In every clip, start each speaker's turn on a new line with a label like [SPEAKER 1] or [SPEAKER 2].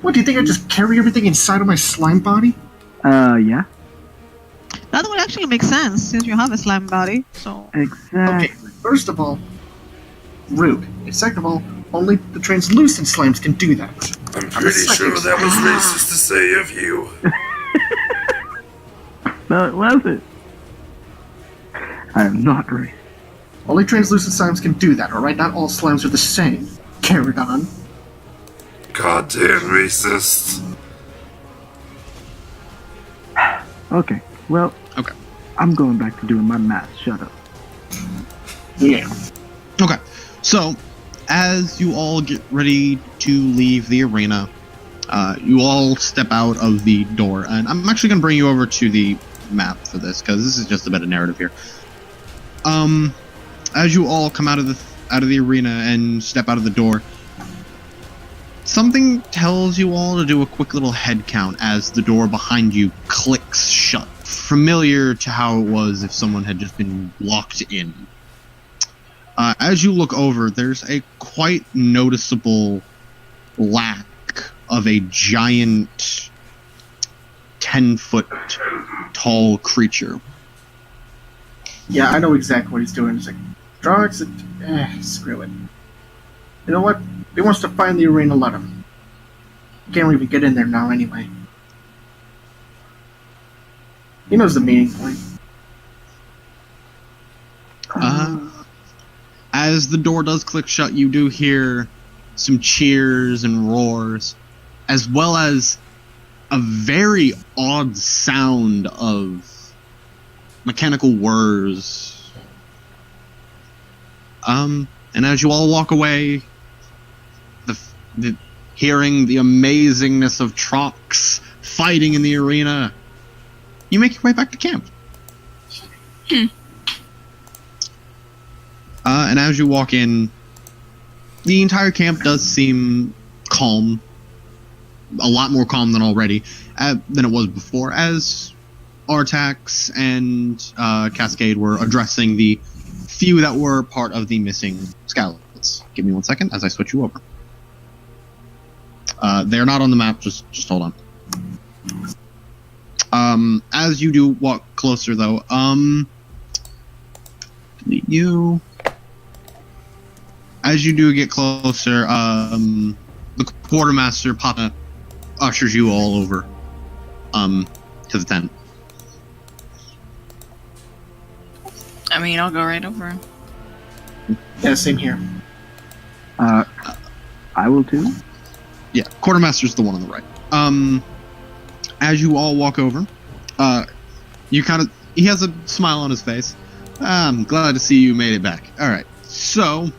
[SPEAKER 1] What, do you think I just carry everything inside of my slime body?
[SPEAKER 2] Yeah.
[SPEAKER 3] That would actually make sense since you have a slime body. So
[SPEAKER 2] Exactly.
[SPEAKER 1] Okay, first of all, rude. And second of all, only the translucent slimes can do that.
[SPEAKER 4] I'm pretty sure that was racist to say of you.
[SPEAKER 2] No, it wasn't. I am not racist.
[SPEAKER 1] Only translucent slimes can do that, alright? Not all slimes are the same. Caradon.
[SPEAKER 4] Goddamn racist.
[SPEAKER 2] Okay, well,
[SPEAKER 5] Okay.
[SPEAKER 2] I'm going back to doing my math. Shut up.
[SPEAKER 1] Yeah.
[SPEAKER 5] Okay. So, as you all get ready to leave the arena, you all step out of the door, and I'm actually going to bring you over to the map for this because this is just a bit of narrative here. As you all come out of the arena and step out of the door, something tells you all to do a quick little head count as the door behind you clicks shut, familiar to how it was if someone had just been locked in. As you look over, there's a quite noticeable lack of a giant 10-foot tall creature.
[SPEAKER 1] Yeah, I know exactly what he's doing. He's like, drugs, screw it. You know what? If he wants to find the arena, let him. He can't even get in there now anyway. He knows the meeting point.
[SPEAKER 5] As the door does click shut, you do hear some cheers and roars, as well as a very odd sound of mechanical whirs. And as you all walk away, hearing the amazingness of Trox fighting in the arena, you make your way back to camp. And as you walk in, the entire camp does seem calm. A lot more calm than it was before, as Artax and Cascade were addressing the few that were part of the missing scouts. Give me 1 second as I switch you over. They're not on the map, just hold on. As you do walk closer, though, as you do get closer, the quartermaster Papa ushers you all over to the tent.
[SPEAKER 6] I mean, I'll go right over.
[SPEAKER 1] Yeah, same here.
[SPEAKER 2] I will too.
[SPEAKER 5] Yeah, quartermaster's the one on the right. As you all walk over, he has a smile on his face. I'm glad to see you made it back. All right, so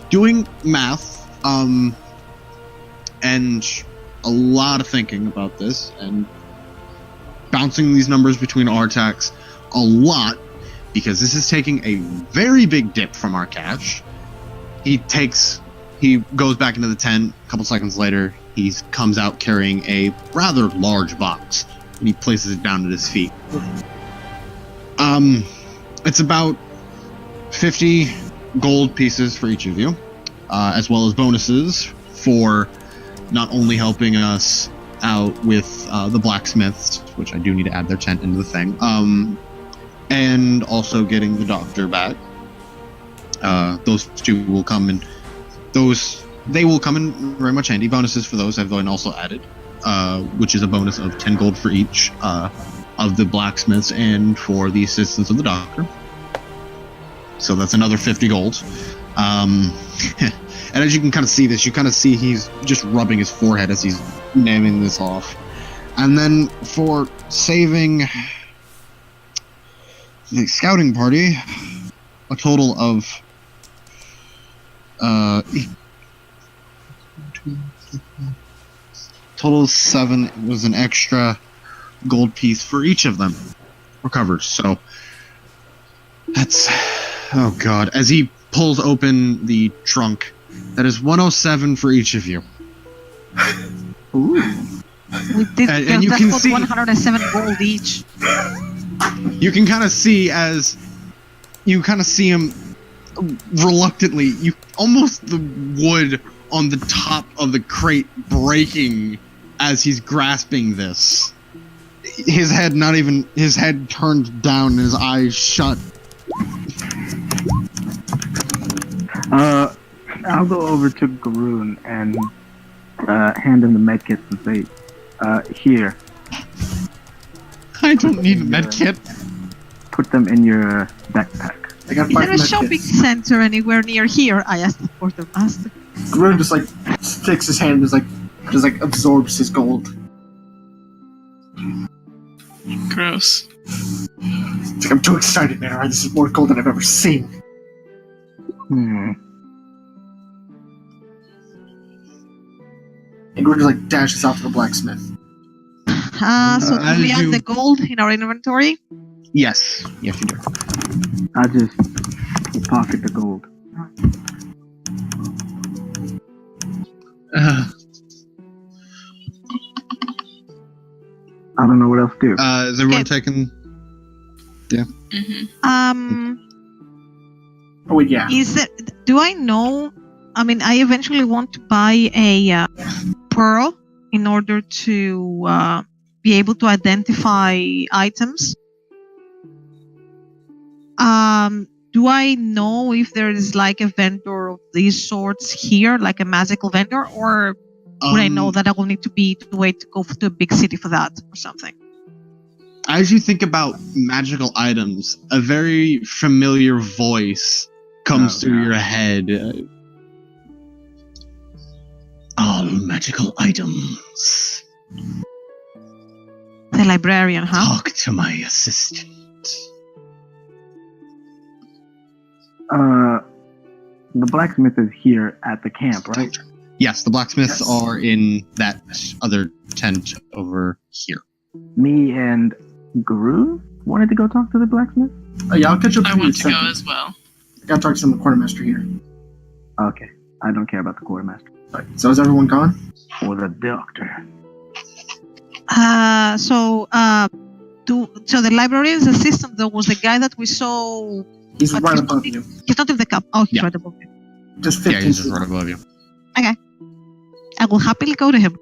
[SPEAKER 5] doing math, and a lot of thinking about this, and bouncing these numbers between Artax a lot, because this is taking a very big dip from our cash. He goes back into the tent. A couple seconds later, he comes out carrying a rather large box, and he places it down at his feet. It's about 50 gold pieces for each of you, as well as bonuses for not only helping us out with the blacksmiths, which I do need to add their tent into the thing, and also getting the doctor back. Those two will come in. They will come in very much handy. Bonuses for those I've then also added, which is a bonus of 10 gold for each of the blacksmiths and for the assistance of the doctor. So that's another 50 gold. And as you can kind of see this, you kind of see he's just rubbing his forehead as he's naming this off. And then for saving the scouting party, a total of total of 7. It was an extra gold piece for each of them recovered. So that's, oh god, as he pulls open the trunk, that is 107 for each of you.
[SPEAKER 2] Ooh.
[SPEAKER 3] we did.
[SPEAKER 5] And you
[SPEAKER 3] that
[SPEAKER 5] can
[SPEAKER 3] was
[SPEAKER 5] see
[SPEAKER 3] 107 gold each.
[SPEAKER 5] You can kind of see as you kind of see him reluctantly, you almost the wood on the top of the crate breaking as he's grasping this. His head turned down and his eyes shut.
[SPEAKER 2] I'll go over to Garoon and hand him the medkits and say, here,
[SPEAKER 5] I don't need a medkit.
[SPEAKER 2] put them in your backpack.
[SPEAKER 1] I got
[SPEAKER 3] Is
[SPEAKER 1] 5
[SPEAKER 3] there a shopping
[SPEAKER 1] medkits.
[SPEAKER 3] center anywhere near here? I asked the quartermaster.
[SPEAKER 1] Grun just like sticks his hand and just like absorbs his gold.
[SPEAKER 6] Gross.
[SPEAKER 1] It's like, I'm too excited, man. Alright, this is more gold than I've ever seen. And Grun just like dashes out to the blacksmith.
[SPEAKER 3] So do
[SPEAKER 5] as
[SPEAKER 3] we have
[SPEAKER 5] you-
[SPEAKER 3] the gold in our inventory?
[SPEAKER 5] Yes, you do.
[SPEAKER 2] I just pocket the gold. I don't know what else to do.
[SPEAKER 5] Is everyone taking?
[SPEAKER 6] Mm-hmm.
[SPEAKER 1] Oh wait, yeah.
[SPEAKER 3] Is it? Do I know? I mean, I eventually want to buy a pearl in order to be able to identify items. Do I know if there is like a vendor of these sorts here, like a magical vendor, or would I know that I will need to wait to go to a big city for that or something?
[SPEAKER 5] As you think about magical items, a very familiar voice comes through your head. All magical items.
[SPEAKER 3] The librarian, huh?
[SPEAKER 5] Talk to my assistant.
[SPEAKER 2] The blacksmith is here at the camp, right?
[SPEAKER 5] Yes, the blacksmiths
[SPEAKER 1] Yes.
[SPEAKER 5] are in that other tent over here.
[SPEAKER 2] Me and Guru wanted to go talk to the blacksmith?
[SPEAKER 1] Yeah, I'll catch up
[SPEAKER 6] I
[SPEAKER 1] to you in a
[SPEAKER 6] want to go
[SPEAKER 1] second.
[SPEAKER 6] as well.
[SPEAKER 1] I gotta talk to the quartermaster here.
[SPEAKER 2] Okay. I don't care about the quartermaster.
[SPEAKER 1] Alright, so is everyone gone?
[SPEAKER 2] Or the doctor.
[SPEAKER 3] So the librarian's assistant though was the guy that we saw.
[SPEAKER 1] He's
[SPEAKER 3] But
[SPEAKER 1] right
[SPEAKER 3] he's
[SPEAKER 1] above
[SPEAKER 3] not
[SPEAKER 1] you.
[SPEAKER 3] He's not in the cup. Oh, he's
[SPEAKER 5] Yeah.
[SPEAKER 3] right above me.
[SPEAKER 1] Just
[SPEAKER 5] Yeah,
[SPEAKER 1] 15
[SPEAKER 5] he's just
[SPEAKER 1] feet.
[SPEAKER 5] right above you.
[SPEAKER 3] I will happily go to him.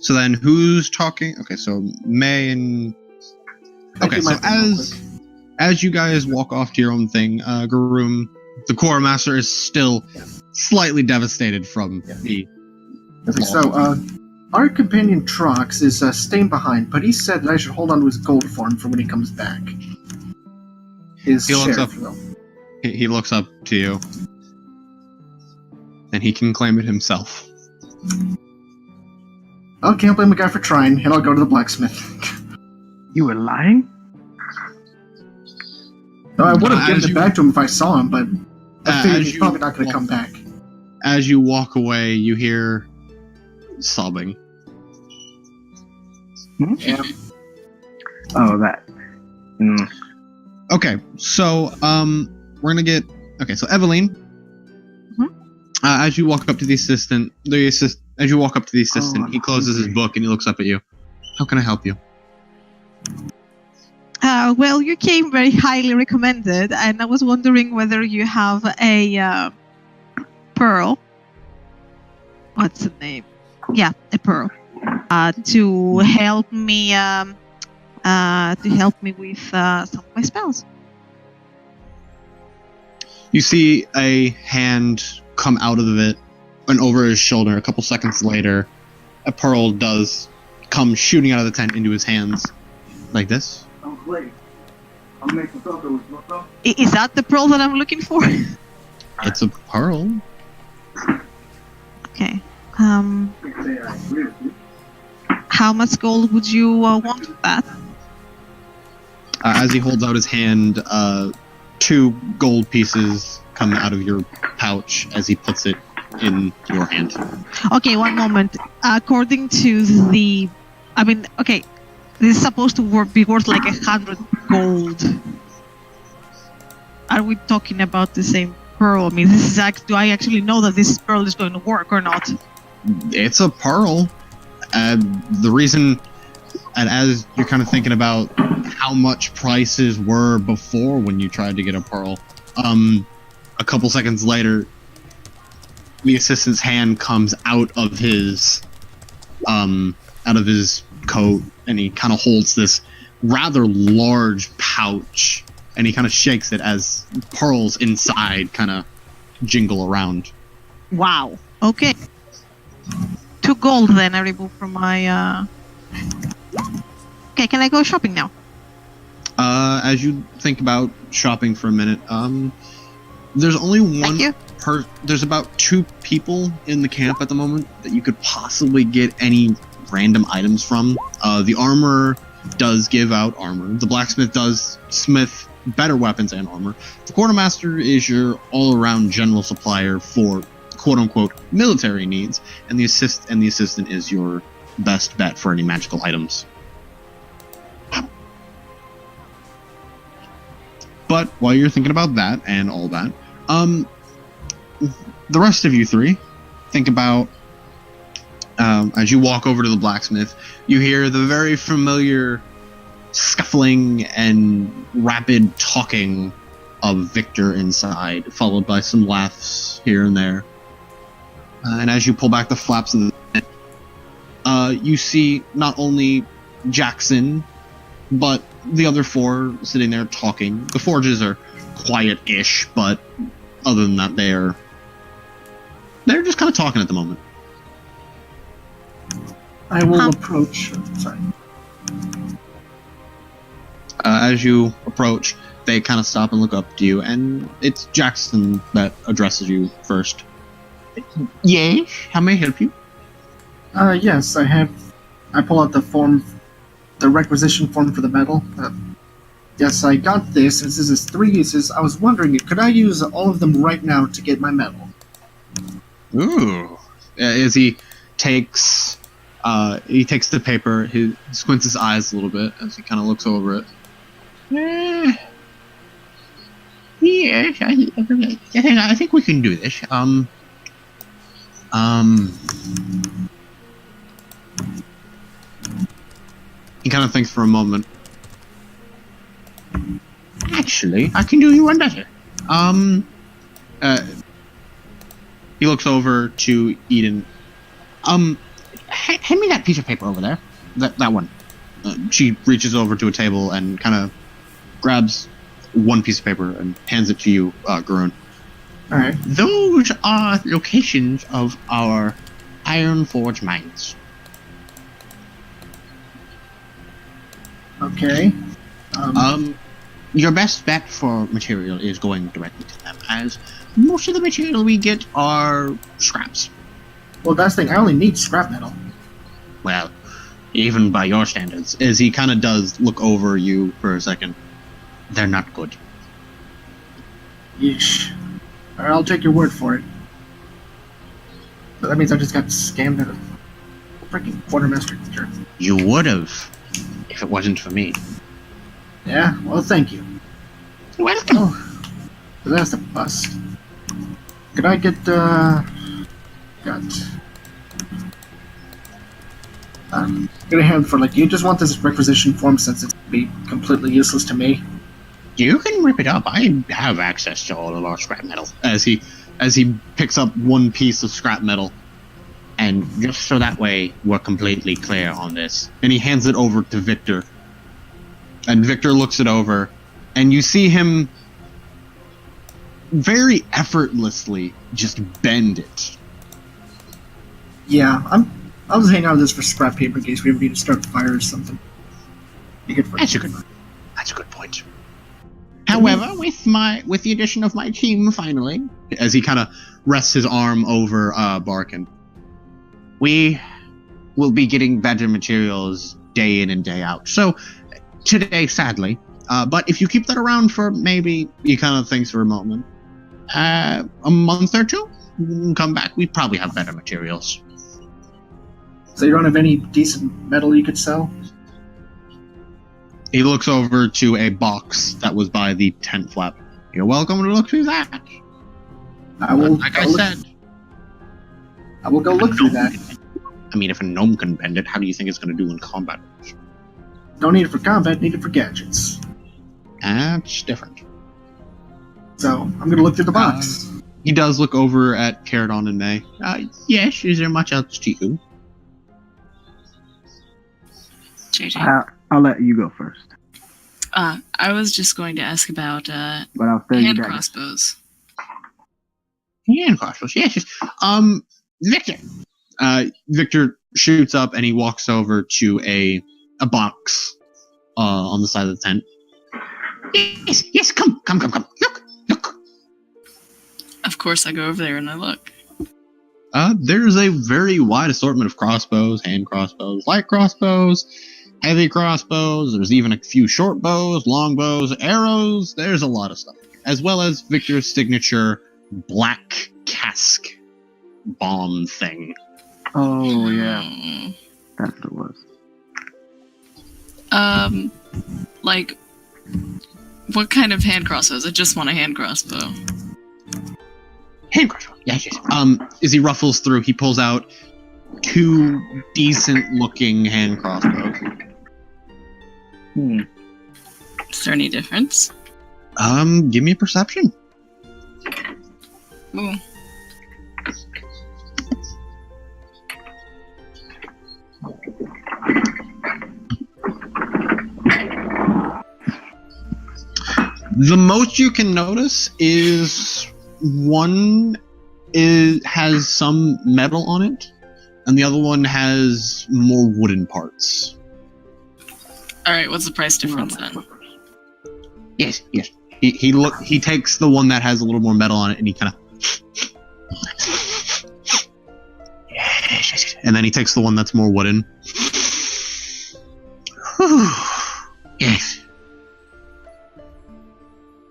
[SPEAKER 5] So then who's talking? Okay, so May and
[SPEAKER 1] I
[SPEAKER 5] okay,
[SPEAKER 1] do
[SPEAKER 5] so
[SPEAKER 1] my thing real quick.
[SPEAKER 5] as you guys walk off to your own thing, Garoom, the core master is still slightly devastated from the.
[SPEAKER 1] So, our companion Trox is staying behind, but he said that I should hold on to his gold for him for when he comes back. His
[SPEAKER 5] He looks
[SPEAKER 1] share,
[SPEAKER 5] up.
[SPEAKER 1] if you will.
[SPEAKER 5] He looks up to you, and he can claim it himself.
[SPEAKER 1] I can't blame a guy for trying, and I'll go to the blacksmith.
[SPEAKER 2] You were lying?
[SPEAKER 1] No, I would have
[SPEAKER 5] As
[SPEAKER 1] given it
[SPEAKER 5] you-
[SPEAKER 1] back to him if I saw him, but I figured
[SPEAKER 5] as
[SPEAKER 1] he's
[SPEAKER 5] you
[SPEAKER 1] probably not going to
[SPEAKER 5] walk-
[SPEAKER 1] come back.
[SPEAKER 5] As you walk away, you hear sobbing.
[SPEAKER 1] Yeah.
[SPEAKER 2] Oh, that.
[SPEAKER 5] Okay, so we're gonna get. Okay, so Eveline, as you walk up to the assistant, as you walk up to the assistant,
[SPEAKER 2] I'm
[SPEAKER 5] he closes his
[SPEAKER 2] hungry.
[SPEAKER 5] book and he looks up at you. How can I help you?
[SPEAKER 3] Well, you came very highly recommended, and I was wondering whether you have a pearl. What's the name? Yeah, a pearl. To help me with some of my spells.
[SPEAKER 5] You see a hand come out of it and over his shoulder. A couple seconds later, a pearl does come shooting out of the tent into his hands, like this.
[SPEAKER 3] Is that the pearl that I'm looking for?
[SPEAKER 5] It's a pearl.
[SPEAKER 3] Okay. How much gold would you want for that?
[SPEAKER 5] As he holds out his hand, 2 gold pieces come out of your pouch as he puts it in your hand.
[SPEAKER 3] Okay, one moment. According to the, okay, this is supposed to be worth like 100 gold. Are we talking about the same pearl? I mean, this is do I actually know that this pearl is going to work or not?
[SPEAKER 5] It's a pearl. The reason, and as you're kind of thinking about how much prices were before when you tried to get a pearl. A couple seconds later, the assistant's hand comes out of his coat, and he kind of holds this rather large pouch, and he kind of shakes it as pearls inside kind of jingle around.
[SPEAKER 3] Wow. Okay. 2 gold then I remove from my. Okay, can I go shopping now?
[SPEAKER 5] As you think about shopping for a minute, there's only one
[SPEAKER 3] Thank you.
[SPEAKER 5] there's about 2 people in the camp at the moment that you could possibly get any random items from. The armorer does give out armor. The blacksmith does smith better weapons and armor. The quartermaster is your all-around general supplier for quote-unquote military needs, and the assistant is your best bet for any magical items. But while you're thinking about that and all that, the rest of you 3 think about, as you walk over to the blacksmith, you hear the very familiar scuffling and rapid talking of Victor inside, followed by some laughs here and there. And as you pull back the flaps of the tent, you see not only Jackson, but the other 4 sitting there talking. The forges are quiet-ish, but other than that, they're just kind of talking at the moment.
[SPEAKER 1] I will approach. Sorry.
[SPEAKER 5] As you approach, they kind of stop and look up to you, and it's Jackson that addresses you first. Yes, how may I help you?
[SPEAKER 1] Yes, I pull out the form, the requisition form for the medal. Yes, I got this. This is 3 uses. I was wondering, could I use all of them right now to get my medal?
[SPEAKER 5] Ooh. As he takes the paper, he squints his eyes a little bit as he kind of looks over it. Yes, I think we can do this. He kind of thinks for a moment. Actually, I can do you one better. He looks over to Eden. Hand me that piece of paper over there. That one. She reaches over to a table and kind of grabs one piece of paper and hands it to you, Garun.
[SPEAKER 1] Alright.
[SPEAKER 5] Those are locations of our Iron Forge mines.
[SPEAKER 1] Okay.
[SPEAKER 5] Your best bet for material is going directly to them, as most of the material we get are scraps.
[SPEAKER 1] Well, that's the thing. I only need scrap metal.
[SPEAKER 5] Well, even by your standards, as he kind of does look over you for a second, they're not good.
[SPEAKER 1] Yeesh. Alright, I'll take your word for it. But that means I just got scammed at a freaking quartermaster jerk.
[SPEAKER 5] You would have, if it wasn't for me.
[SPEAKER 1] Yeah, well, thank you.
[SPEAKER 5] Welcome.
[SPEAKER 1] Oh, that's a bust. Could I get, got... Get a hand for, like, you just want this requisition form since it's be completely useless to me?
[SPEAKER 5] You can rip it up. I have access to all of our scrap metal. As he picks up one piece of scrap metal, and just so that way we're completely clear on this. And he hands it over to Victor. And Victor looks it over, and you see him very effortlessly just bend it.
[SPEAKER 1] Yeah, I'll just hang on to this for scrap paper in case we ever need to start a fire or something. Be good for
[SPEAKER 5] That's a good point. However, with the addition of my team finally, as he kind of rests his arm over Barkin, we will be getting better materials day in and day out. So today, sadly, but if you keep that around for maybe, he kind of thinks for a moment, a month or 2, come back. We probably have better materials.
[SPEAKER 1] So you don't have any decent metal you could sell?
[SPEAKER 5] He looks over to a box that was by the tent flap. You're welcome to look through that.
[SPEAKER 1] I will.
[SPEAKER 5] Like I said,
[SPEAKER 1] I will go look through that.
[SPEAKER 5] I mean, if a gnome can bend it, how do you think it's going to do in combat?
[SPEAKER 1] Don't need it for combat, need it for gadgets.
[SPEAKER 5] That's different.
[SPEAKER 1] So I'm gonna look through the box.
[SPEAKER 5] He does look over at Caradon and May. Yes, is there much else to you?
[SPEAKER 6] JJ.
[SPEAKER 2] I'll let you go first,
[SPEAKER 6] I was just going to ask about
[SPEAKER 2] but I'll stay you
[SPEAKER 6] hand
[SPEAKER 2] back.
[SPEAKER 6] crossbows.
[SPEAKER 5] Hand crossbows, yes. Victor. Victor shoots up and he walks over to a box on the side of the tent. Yes, come. Look.
[SPEAKER 6] Of course, I go over there and I look.
[SPEAKER 5] There's a very wide assortment of crossbows, hand crossbows, light crossbows, heavy crossbows. There's even a few short bows, long bows, arrows. There's a lot of stuff. As well as Victor's signature black cask bomb thing.
[SPEAKER 2] Oh yeah,
[SPEAKER 6] Hmm.
[SPEAKER 2] that's what it was.
[SPEAKER 6] Like, what kind of hand crossbows? I just want a hand crossbow.
[SPEAKER 5] Hand crossbow. Yes. As he ruffles through, he pulls out 2 decent-looking hand crossbows.
[SPEAKER 6] Is there any difference?
[SPEAKER 5] Give me a perception.
[SPEAKER 6] Ooh.
[SPEAKER 5] The most you can notice is one has some metal on it, and the other one has more wooden parts.
[SPEAKER 6] Alright, what's the price difference then?
[SPEAKER 5] Yes. He takes the one that has a little more metal on it, and he kind of. Yes. And then he takes the one that's more wooden. Whew. Yes.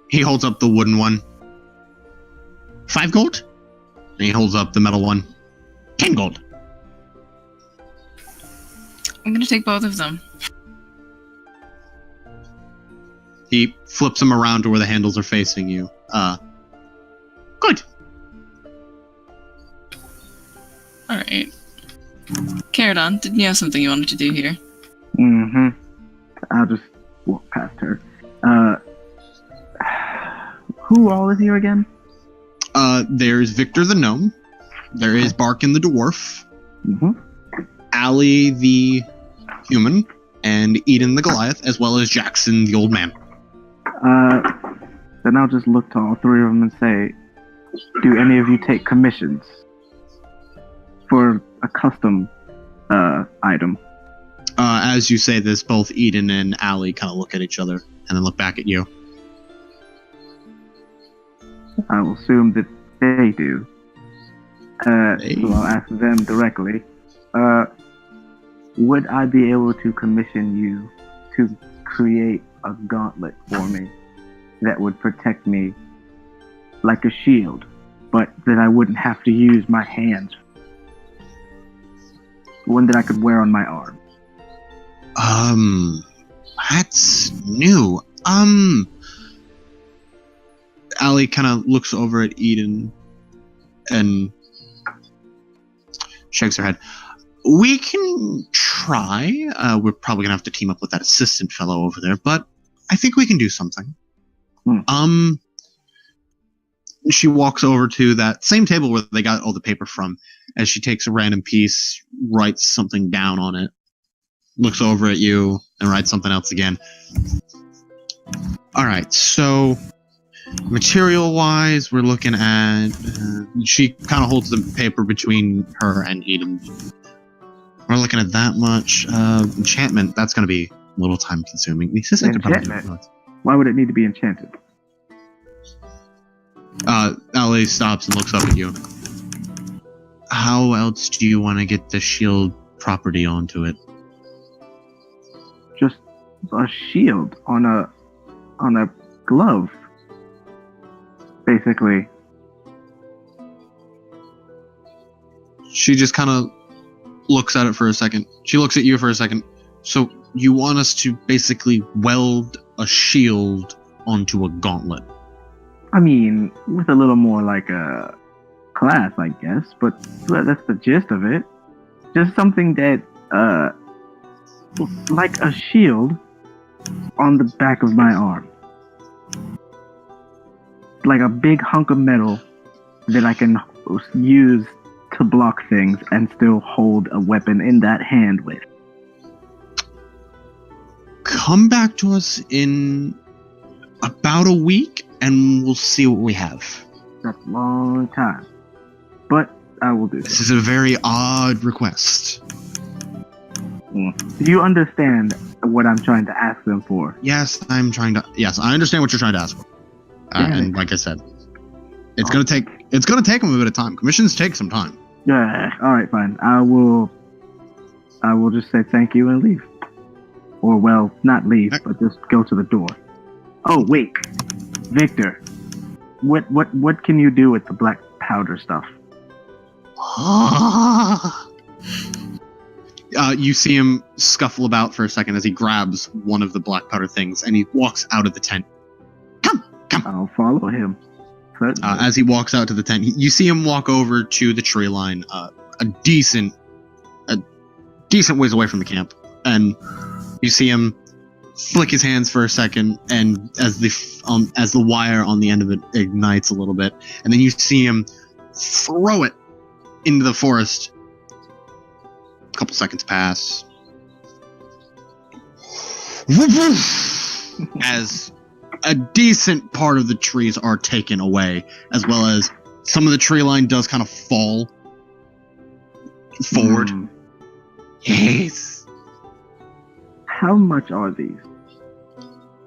[SPEAKER 5] He holds up the wooden one. 5 gold? And he holds up the metal one. 10 gold.
[SPEAKER 6] I'm gonna take both of them.
[SPEAKER 5] He flips them around to where the handles are facing you. Good.
[SPEAKER 6] Alright. Caradon, didn't you have something you wanted to do here?
[SPEAKER 2] Mm-hmm. I'll just walk past her. Who all is here again?
[SPEAKER 5] There's Victor the gnome. There is Barkin the dwarf.
[SPEAKER 2] Mm-hmm.
[SPEAKER 5] Ali the human. And Eden the Goliath, as well as Jackson the old man.
[SPEAKER 2] Then I'll just look to all 3 of them and say, do any of you take commissions for a custom item?
[SPEAKER 5] As you say this, both Eden and Ali kind of look at each other and then look back at you.
[SPEAKER 2] I will assume that they do.
[SPEAKER 5] They-
[SPEAKER 2] So I'll ask them directly. Would I be able to commission you to create a gauntlet for me that would protect me like a shield, but that I wouldn't have to use my hands? One that I could wear on my arm.
[SPEAKER 5] That's new. Ali kind of looks over at Eden and shakes her head. We can try. We're probably gonna have to team up with that assistant fellow over there, but I think we can do something. She walks over to that same table where they got all the paper from. As she takes a random piece, writes something down on it, looks over at you, and writes something else again. All right, so material-wise, we're looking at. She kind of holds the paper between her and Eden. We're looking at that much. Enchantment, that's going to be a little time-consuming. The assistant could probably do it.
[SPEAKER 2] Enchantment? Why would it need to be enchanted?
[SPEAKER 5] Ali stops and looks up at you. How else do you want to get the shield property onto it?
[SPEAKER 2] Just a shield on a glove, basically.
[SPEAKER 5] She just kind of looks at it for a second. She looks at you for a second. So you want us to basically weld a shield onto a gauntlet?
[SPEAKER 2] I mean, with a little more like a class, I guess, but that's the gist of it. Just something that like a shield on the back of my arm. Like a big hunk of metal that I can use to block things and still hold a weapon in that hand with.
[SPEAKER 5] Come back to us in about a week, and we'll see what we have.
[SPEAKER 2] That's a long time. But I will do
[SPEAKER 5] This
[SPEAKER 2] so.
[SPEAKER 5] is a very odd request.
[SPEAKER 2] Do you understand what I'm trying to ask them for?
[SPEAKER 5] Yes, I understand what you're trying to ask for. And like I said, it's gonna take them a bit of time. Commissions take some time.
[SPEAKER 2] Yeah, alright, fine. I will just say thank you and leave. Or, well, not leave, but just go to the door. Oh, wait. Victor, what can you do with the black powder stuff?
[SPEAKER 5] You see him scuffle about for a second as he grabs one of the black powder things, and he walks out of the tent. Come!
[SPEAKER 2] I'll follow him.
[SPEAKER 5] As he walks out to the tent, you see him walk over to the tree line, a decent ways away from the camp, and you see him flick his hands for a second, and as the wire on the end of it ignites a little bit, and then you see him throw it into the forest. A couple seconds pass. As a decent part of the trees are taken away, as well as some of the tree line does kind of fall forward. Yes.
[SPEAKER 2] How much are these?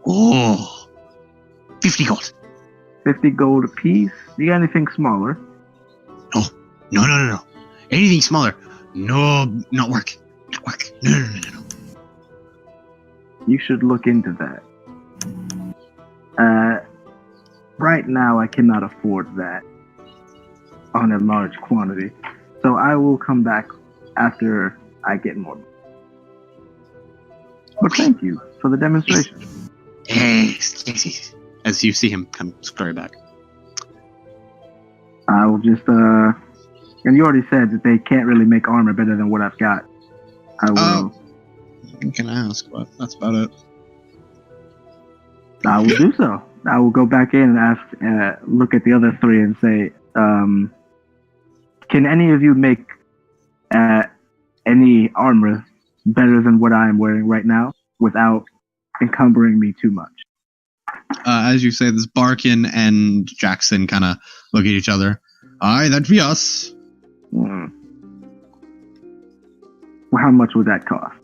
[SPEAKER 5] Oh, 50 gold.
[SPEAKER 2] 50 gold a piece? You got anything smaller?
[SPEAKER 5] No. Anything smaller. No, not work. No.
[SPEAKER 2] You should look into that. Right now I cannot afford that on a large quantity. So I will come back after I get more. But thank you for the demonstration.
[SPEAKER 5] Yes. As you see him kind of scurry back.
[SPEAKER 2] I will just, and you already said that they can't really make armor better than what I've got. I will.
[SPEAKER 5] You can ask, but that's about it.
[SPEAKER 2] I will do so. I will go back in and ask, look at the other three and say, can any of you make any armor better than what I am wearing right now without encumbering me too much?
[SPEAKER 5] As you say this, Barkin and Jackson kind of look at each other. Aye, that'd be us.
[SPEAKER 2] Well, how much would that cost?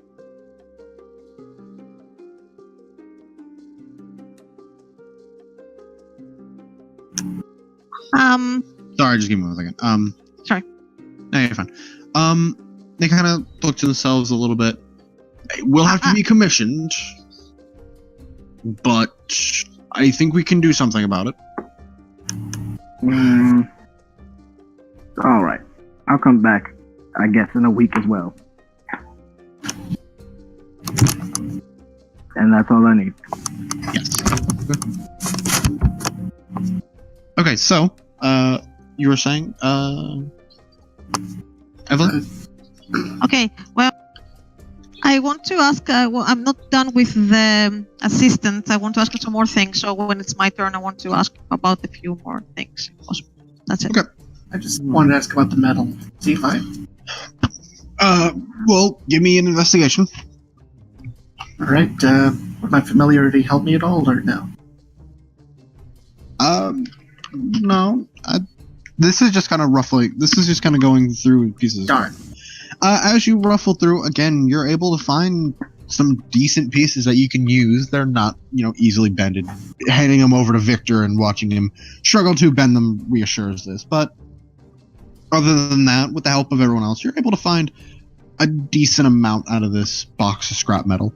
[SPEAKER 3] Sorry,
[SPEAKER 5] just give me 1 second.
[SPEAKER 3] Sorry.
[SPEAKER 5] No, you're fine. They kind of look to themselves a little bit. We'll have to be commissioned, but I think we can do something about it.
[SPEAKER 2] All right. I'll come back, I guess, in a week as well. And that's all I need.
[SPEAKER 5] Yes. Okay, so, you were saying, Evelyn?
[SPEAKER 3] Okay, well, I want to ask, well, I'm not done with the assistant. I want to ask you some more things. So when it's my turn, I want to ask about a few more things, if possible. That's it.
[SPEAKER 5] Okay.
[SPEAKER 1] I just wanted to ask about the metal. See if I...
[SPEAKER 5] Well, give me an investigation.
[SPEAKER 1] Alright, would my familiarity help me at all, or no?
[SPEAKER 5] No. This is just kind of going through pieces.
[SPEAKER 1] Darn.
[SPEAKER 5] As you ruffle through, again, you're able to find some decent pieces that you can use. They're not, easily bended. Handing them over to Victor and watching him struggle to bend them reassures this. But other than that, with the help of everyone else, you're able to find a decent amount out of this box of scrap metal.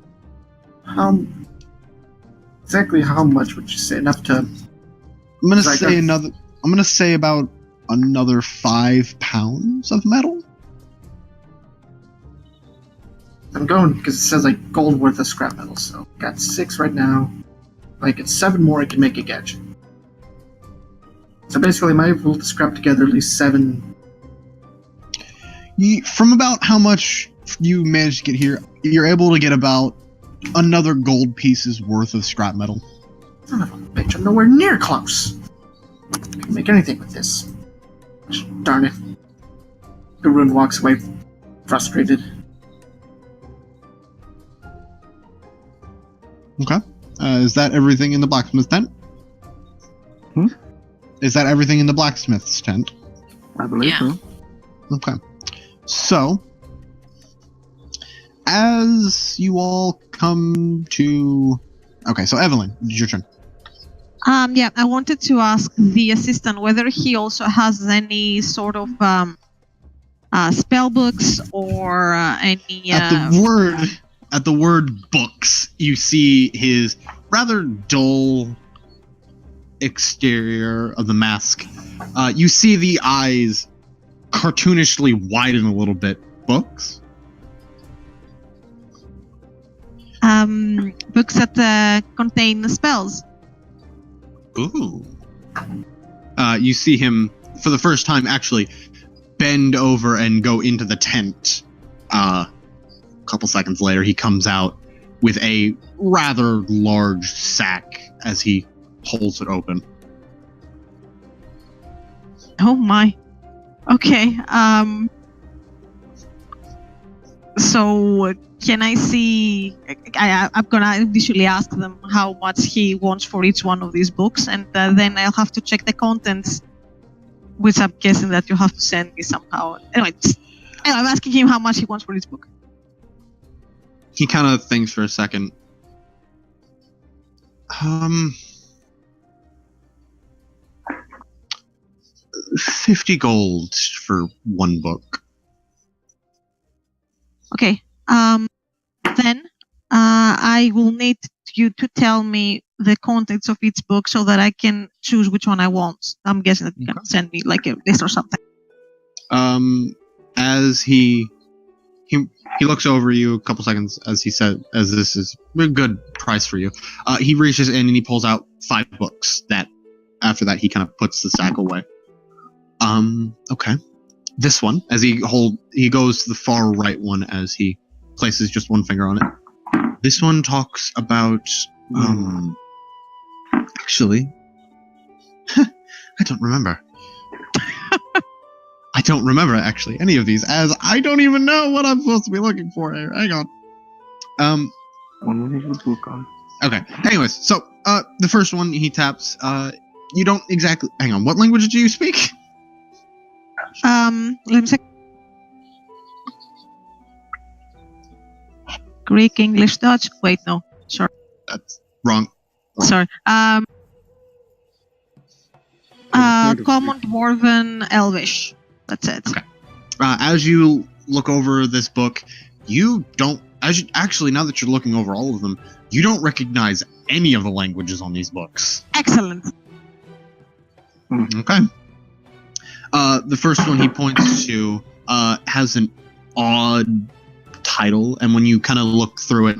[SPEAKER 1] Exactly how much would you say? Enough to...
[SPEAKER 5] I'm gonna say about another 5 pounds of metal.
[SPEAKER 1] I'm going because it says like gold worth of scrap metal, so got 6 right now. Like it's 7 more, I can make a gadget. So basically, am I able to scrap together at least 7?
[SPEAKER 5] From about how much you manage to get here, you're able to get about another gold piece's worth of scrap metal.
[SPEAKER 1] Son of a bitch, I'm nowhere near close. I can make anything with this. Darn it. Garun walks away, frustrated.
[SPEAKER 5] Okay. Is that everything in the blacksmith tent?
[SPEAKER 2] Hmm?
[SPEAKER 5] Is that everything in the blacksmith's tent?
[SPEAKER 2] I believe
[SPEAKER 6] Yeah.
[SPEAKER 2] so.
[SPEAKER 5] Okay. So, as you all come to... Okay, so Evelyn, it's your turn.
[SPEAKER 3] Yeah, I wanted to ask the assistant whether he also has any sort of spell books or any.
[SPEAKER 5] At the word books, you see his rather dull exterior of the mask. You see the eyes cartoonishly widen a little bit. Books?
[SPEAKER 3] Books that contain spells.
[SPEAKER 5] Ooh. You see him for the first time actually bend over and go into the tent. A couple seconds later, he comes out with a rather large sack as he holds it open.
[SPEAKER 3] Oh my. Okay. So can I see? I'm gonna initially ask them how much he wants for each one of these books, and then I'll have to check the contents, which I'm guessing that you have to send me somehow. Anyway, I'm asking him how much he wants for each book.
[SPEAKER 5] He kind of thinks for a second. 50 gold for one book.
[SPEAKER 3] Okay. Then I will need you to tell me the contents of each book so that I can choose which one I want. I'm guessing that you can send me like a list or something.
[SPEAKER 5] As he looks over you a couple seconds as he said, as this is a good price for you. He reaches in and he pulls out 5 books. That after that he kind of puts the sack away. Okay. This one, as he goes to the far right one as he places just one finger on it. This one talks about, actually, I don't remember. I don't remember, actually, any of these, as I don't even know what I'm supposed to be looking for here. Hang on.
[SPEAKER 2] One with the book on.
[SPEAKER 5] Okay. Anyways, so, the first one he taps, you don't exactly, hang on, what language do you speak?
[SPEAKER 3] Let me check. Greek, English, Dutch. Wait, no. Sorry.
[SPEAKER 5] That's wrong.
[SPEAKER 3] Sorry. Common, Dwarven, Elvish. That's it.
[SPEAKER 5] Okay. As you look over this book, you don't. Actually, now that you're looking over all of them, you don't recognize any of the languages on these books.
[SPEAKER 3] Excellent.
[SPEAKER 5] Okay. The first one he points to has an odd title, and when you kind of look through it,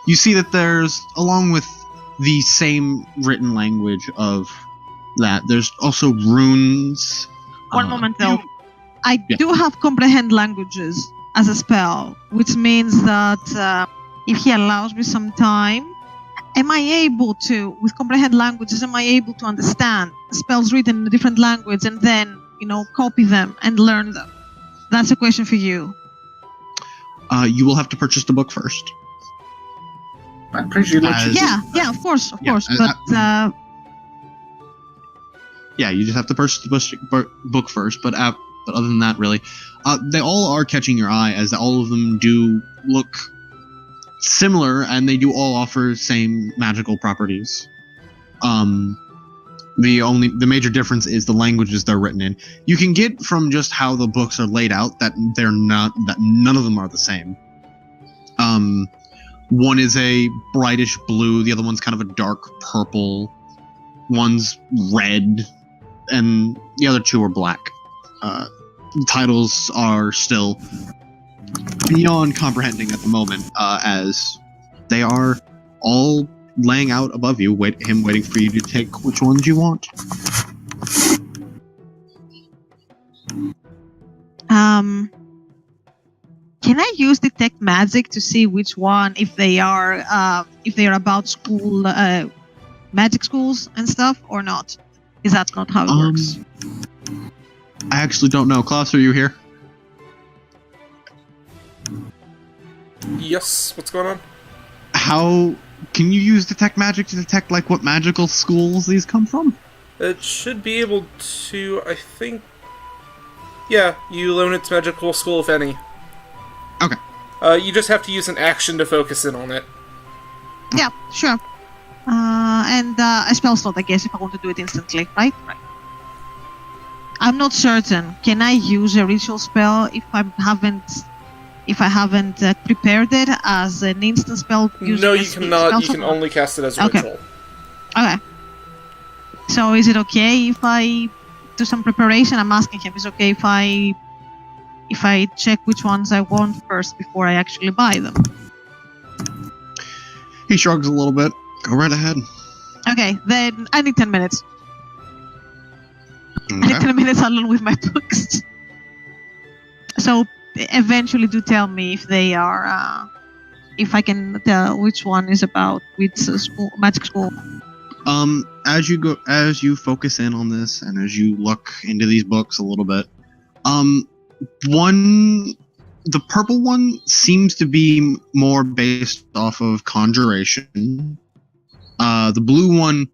[SPEAKER 5] you see that there's, along with the same written language of that, there's also runes.
[SPEAKER 3] One moment though. I do have comprehend languages as a spell, which means that if he allows me some time, am I able to, with comprehend languages, am I able to understand spells written in a different language and then, copy them and learn them? That's a question for you.
[SPEAKER 5] You will have to purchase the book first.
[SPEAKER 1] I'm pretty sure
[SPEAKER 3] Yeah, of course. But
[SPEAKER 5] yeah, you just have to purchase the book first. But other than that, really, they all are catching your eye, as all of them do look similar, and they do all offer same magical properties. The major difference is the languages they're written in. You can get from just how the books are laid out that none of them are the same. One is a brightish blue, the other one's kind of a dark purple, one's red, and the other two are black. The titles are still beyond comprehending at the moment, as they are all laying out above you, waiting for you to take which ones you want.
[SPEAKER 3] Can I use detect magic to see which one, if they are about school, magic schools and stuff, or not? Is that not how it works?
[SPEAKER 5] I actually don't know. Klaus, are you here?
[SPEAKER 7] Yes, what's going on?
[SPEAKER 5] How can you use detect magic to detect like what magical schools these come from?
[SPEAKER 7] It should be able to, I think... Yeah, you loan its magical school, if any.
[SPEAKER 5] Okay.
[SPEAKER 7] You just have to use an action to focus in on it.
[SPEAKER 3] Yeah, sure. And a spell slot, I guess, if I want to do it instantly, right? Right. I'm not certain. Can I use a ritual spell if I haven't prepared it as an instant spell?
[SPEAKER 7] No, you cannot. You can only cast it as a ritual.
[SPEAKER 3] Okay. So is it okay if I do some preparation? I'm asking him. Is it okay if I check which ones I want first before I actually buy them?
[SPEAKER 5] He shrugs a little bit. Go right ahead.
[SPEAKER 3] Okay, then I need 10 minutes. I need
[SPEAKER 5] Okay.
[SPEAKER 3] 10 minutes alone with my books. So eventually do tell me if they are, if I can tell which one is about which school, magic school.
[SPEAKER 5] As you focus in on this and as you look into these books a little bit, the purple one seems to be more based off of conjuration. The blue one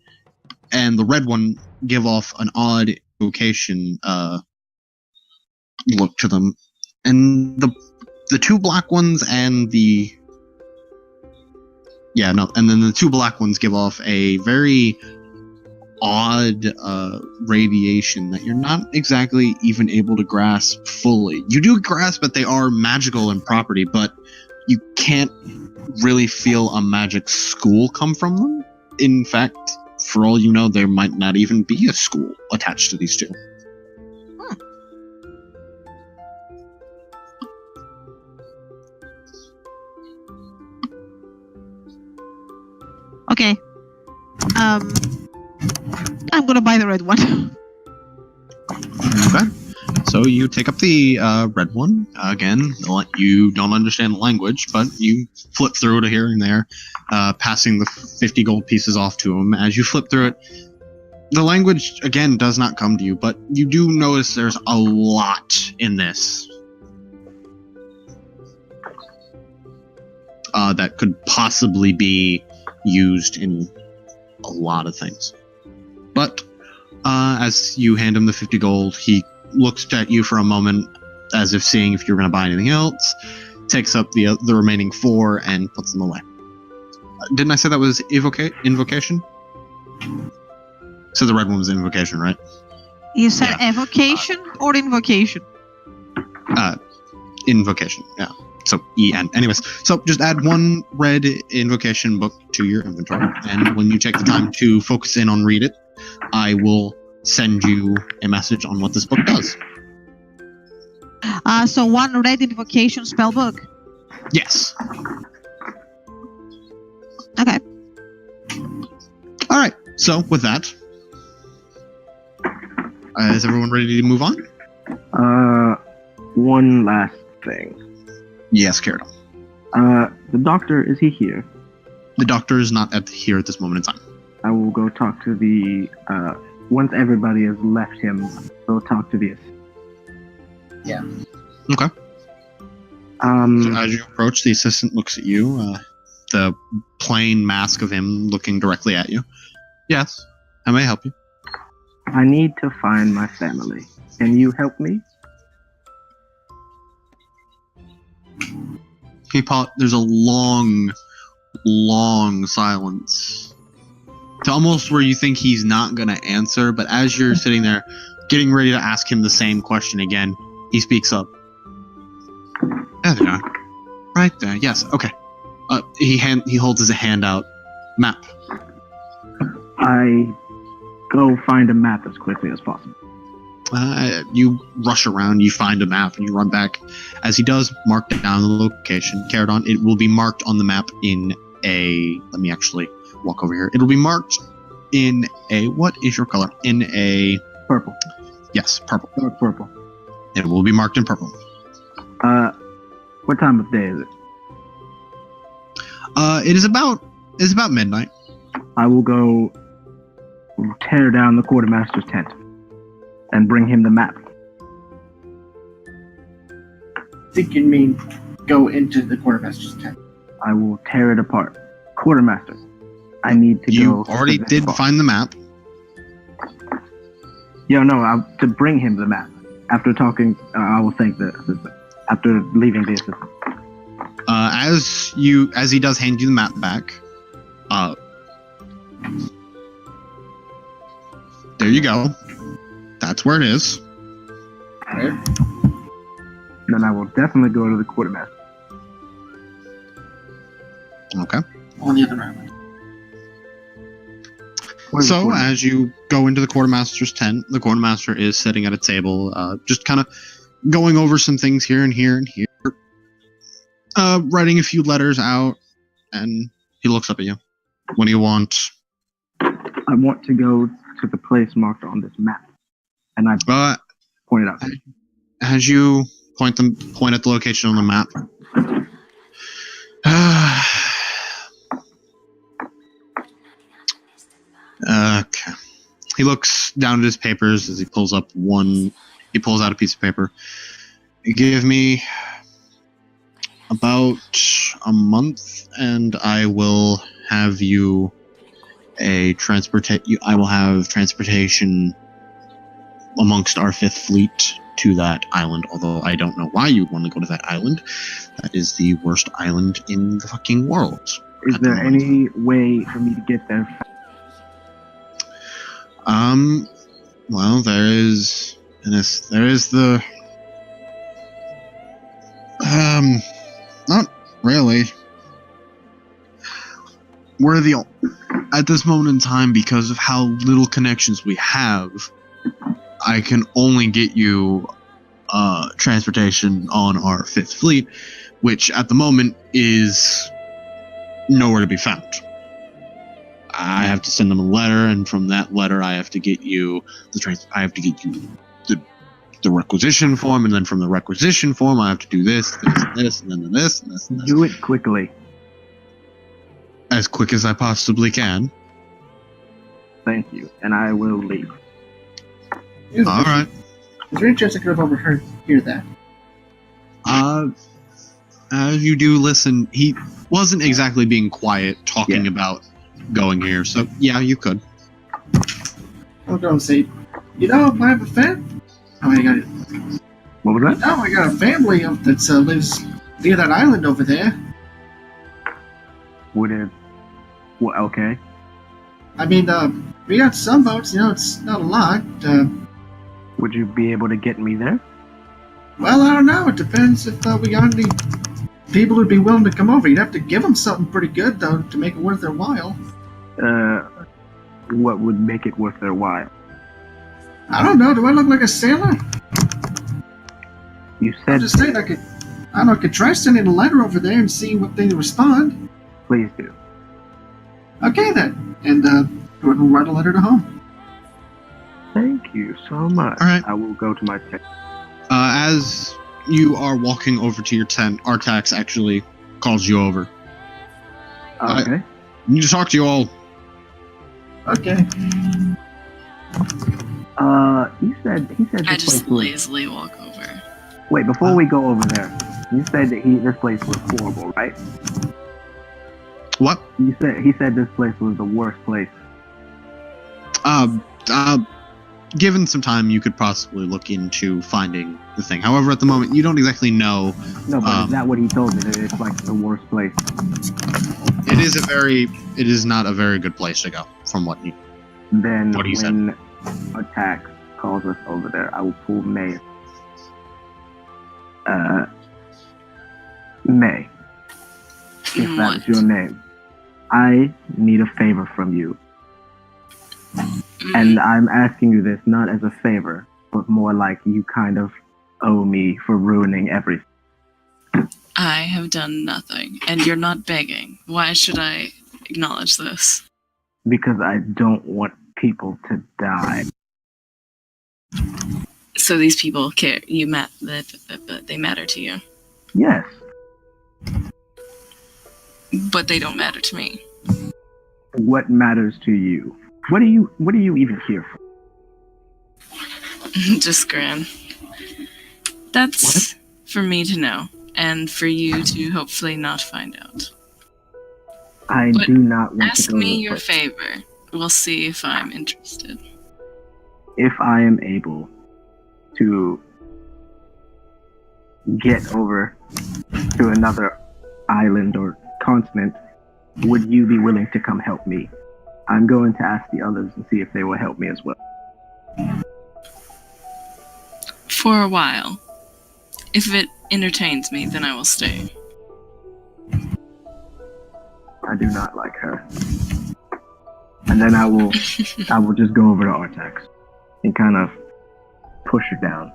[SPEAKER 5] and the red one give off an odd evocation look to them, and the two black ones and the two black ones give off a very odd radiation that you're not exactly even able to grasp fully. You do grasp that they are magical in property, but you can't really feel a magic school come from them. In fact, for all you know, there might not even be a school attached to these two.
[SPEAKER 3] Okay. I'm gonna buy the red one.
[SPEAKER 5] Okay. So you take up the red one. Again, you don't understand the language, but you flip through it here and there, passing the 50 gold pieces off to him. As you flip through it, the language, again, does not come to you, but you do notice there's a lot in this that could possibly be used in a lot of things. But as you hand him the 50 gold, he looks at you for a moment as if seeing if you're going to buy anything else, takes up the remaining 4 and puts them away. Didn't I say that was invocation? So the red one was invocation, right?
[SPEAKER 3] You said evocation or invocation?
[SPEAKER 5] Invocation, yeah. So EN. Anyways, so just add 1 red invocation book to your inventory, and when you take the time to focus in on read it, I will send you a message on what this book does.
[SPEAKER 3] So 1 red invocation spell book.
[SPEAKER 5] Yes.
[SPEAKER 3] Okay.
[SPEAKER 5] All right. So with that, is everyone ready to move on?
[SPEAKER 2] One last thing.
[SPEAKER 5] Yes, Kirill.
[SPEAKER 2] The doctor, is he here?
[SPEAKER 5] The doctor is not here at this moment in time.
[SPEAKER 2] I will go talk to the, once everybody has left him, go talk to the...
[SPEAKER 5] Okay. So as you approach, the assistant looks at you, the plain mask of him looking directly at you. Yes, how may I help you?
[SPEAKER 2] I need to find my family. Can you help me?
[SPEAKER 5] There's a long silence. To almost where you think he's not going to answer, but as you're sitting there, getting ready to ask him the same question again, he speaks up. There they are. Right there, yes, okay. He holds his hand out. Map.
[SPEAKER 2] I go find a map as quickly as possible.
[SPEAKER 5] You rush around, you find a map, and you run back. As he does, mark down the location. Caradon, it will be marked on the map in a... Let me actually walk over here. It'll be marked in a... What is your color? In a...
[SPEAKER 2] What time of day is it?
[SPEAKER 5] It's about midnight.
[SPEAKER 2] I will go tear down the quartermaster's tent and bring him the map.
[SPEAKER 1] I think you mean go into the quartermaster's tent.
[SPEAKER 2] I will tear it apart. Quartermaster, I need to
[SPEAKER 5] You
[SPEAKER 2] go. to
[SPEAKER 5] already
[SPEAKER 2] this
[SPEAKER 5] did
[SPEAKER 2] spot.
[SPEAKER 5] find the map.
[SPEAKER 2] No, to bring him the map. After talking, I will thank the assistant. After leaving the assistant.
[SPEAKER 5] As he does hand you the map back, there you go. That's where it is.
[SPEAKER 1] Right?
[SPEAKER 2] Then I will definitely go to the quartermaster.
[SPEAKER 5] Okay.
[SPEAKER 1] On the other island.
[SPEAKER 2] Where's the
[SPEAKER 5] So
[SPEAKER 2] quartermaster?
[SPEAKER 5] as you go into the quartermaster's tent, the quartermaster is sitting at a table, just kind of going over some things here and here and here, writing a few letters out, and he looks up at you. What do you want?
[SPEAKER 2] I want to go to the place marked on this map, and I
[SPEAKER 5] But
[SPEAKER 2] pointed out.
[SPEAKER 5] as you point at the location on the map. Okay. He looks down at his papers as he pulls out a piece of paper. Give me about a month and I will have you I will have transportation amongst our Fifth Fleet to that island, although I don't know why you'd want to go to that island. That is the worst island in the fucking world.
[SPEAKER 2] Is
[SPEAKER 5] at the
[SPEAKER 2] there
[SPEAKER 5] moment.
[SPEAKER 2] any way for me to get there?
[SPEAKER 5] Well, there is the not really. At this moment in time, because of how little connections we have, I can only get you transportation on our Fifth Fleet, which at the moment is nowhere to be found. I have to send them a letter, and from that letter, I have to get you the requisition form, and then from the requisition form, I have to do this, and then this, and this, and this.
[SPEAKER 2] Do it quickly.
[SPEAKER 5] As quick as I possibly can.
[SPEAKER 2] Thank you. And I will leave.
[SPEAKER 1] Is
[SPEAKER 5] All right.
[SPEAKER 1] there any chance I could have overheard that?
[SPEAKER 5] As you do listen, he wasn't exactly being quiet talking
[SPEAKER 2] Yeah.
[SPEAKER 5] about going here, so yeah, you could.
[SPEAKER 1] I'll go and say, I have a family.
[SPEAKER 2] What was that?
[SPEAKER 1] I got a family that lives near that island over there.
[SPEAKER 2] Would it? Well, okay.
[SPEAKER 1] I mean, we got some boats. It's not a lot.
[SPEAKER 2] Would you be able to get me there?
[SPEAKER 1] Well, I don't know. It depends if we got any people who'd be willing to come over. You'd have to give them something pretty good, though, to make it worth their while.
[SPEAKER 2] What would make it worth their while?
[SPEAKER 1] I don't know. Do I look like a sailor?
[SPEAKER 2] You
[SPEAKER 1] I'm
[SPEAKER 2] said,
[SPEAKER 1] just saying I could try sending a letter over there and see what they respond.
[SPEAKER 2] please do.
[SPEAKER 1] Okay, then. And go ahead and write a letter to home.
[SPEAKER 2] Thank you so much.
[SPEAKER 5] All right.
[SPEAKER 2] I will go to my tent.
[SPEAKER 5] As you are walking over to your tent, Artax actually calls you over.
[SPEAKER 2] Okay.
[SPEAKER 5] I need to talk to you all.
[SPEAKER 1] Okay.
[SPEAKER 2] He said
[SPEAKER 6] I
[SPEAKER 2] this
[SPEAKER 6] just
[SPEAKER 2] place was.
[SPEAKER 6] lazily walk over.
[SPEAKER 2] Wait, before we go over there, you said that this place was horrible, right?
[SPEAKER 5] What?
[SPEAKER 2] He said this place was the worst place.
[SPEAKER 5] Given some time, you could possibly look into finding the thing. However, at the moment, you don't exactly know.
[SPEAKER 2] No, but is that what he told me? That it's like the worst place.
[SPEAKER 5] It is not a very good place to go, from what you.
[SPEAKER 2] Then
[SPEAKER 5] What he said.
[SPEAKER 2] when Attack calls us over there, I will pull May. May, if that is your name. I need a favor from you. And I'm asking you this not as a favor, but more like you kind of owe me for ruining everything.
[SPEAKER 6] I have done nothing, and you're not begging. Why should I acknowledge this?
[SPEAKER 2] Because I don't want people to die.
[SPEAKER 6] So these people care. They matter to you.
[SPEAKER 2] Yes,
[SPEAKER 6] But they don't matter to me.
[SPEAKER 2] What matters to you? What are you even here for?
[SPEAKER 6] Just grin. That's for me to know, and for you to hopefully not find out.
[SPEAKER 2] I
[SPEAKER 6] But
[SPEAKER 2] do not want to
[SPEAKER 6] Ask
[SPEAKER 2] go
[SPEAKER 6] me
[SPEAKER 2] to
[SPEAKER 6] your
[SPEAKER 2] place.
[SPEAKER 6] favor. We'll see if I'm interested.
[SPEAKER 2] If I am able to get over to another island or continent, would you be willing to come help me? I'm going to ask the others and see if they will help me as well.
[SPEAKER 6] For a while. If it entertains me, then I will stay.
[SPEAKER 2] I do not like her. And then I will just go over to Artax and kind of push her down.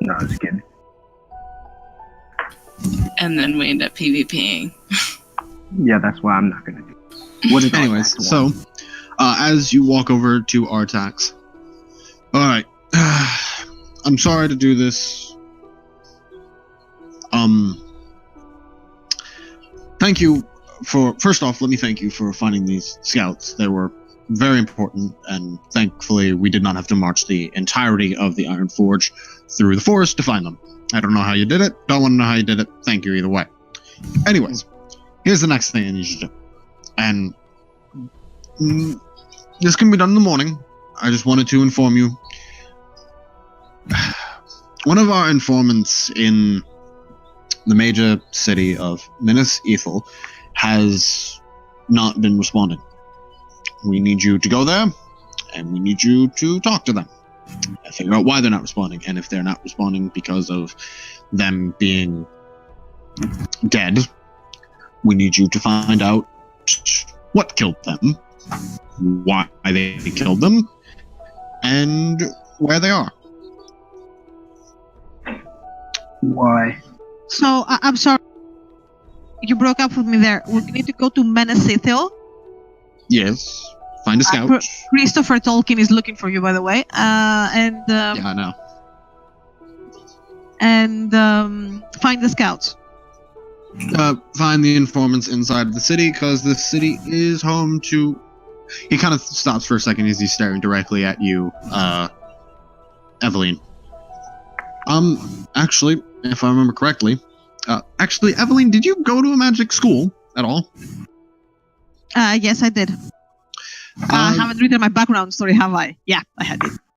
[SPEAKER 2] No, I'm just kidding.
[SPEAKER 6] And then we end up PvPing.
[SPEAKER 2] Yeah, that's why I'm not gonna do it. What is
[SPEAKER 5] Anyways,
[SPEAKER 2] Artax
[SPEAKER 5] so
[SPEAKER 2] want?
[SPEAKER 5] as you walk over to Artax, all right, I'm sorry to do this. Thank you for, first off, let me thank you for finding these scouts. They were very important, and thankfully we did not have to march the entirety of the Iron Forge through the forest to find them. I don't know how you did it. Don't want to know how you did it. Thank you either way. Anyways, here's the next thing I need you to do. And this can be done in the morning. I just wanted to inform you. One of our informants in the major city of Minas Ithil has not been responding. We need you to go there, and we need you to talk to them and figure out why they're not responding. And if they're not responding because of them being dead, we need you to find out what killed them, why they killed them, and where they are.
[SPEAKER 2] Why?
[SPEAKER 3] So I'm sorry, you broke up with me there. We need to go to Menacithil.
[SPEAKER 5] Yes, find a scout.
[SPEAKER 3] Christopher Tolkien is looking for you, by the way.
[SPEAKER 5] Yeah, I know.
[SPEAKER 3] And find the scouts.
[SPEAKER 5] Find the informants inside of the city, because the city is home to... He kind of stops for a second as he's staring directly at you, Eveline. Actually, if I remember correctly, Eveline, did you go to a magic school at all?
[SPEAKER 3] Yes, I did. I haven't written my background story, have I? Yeah, I had it.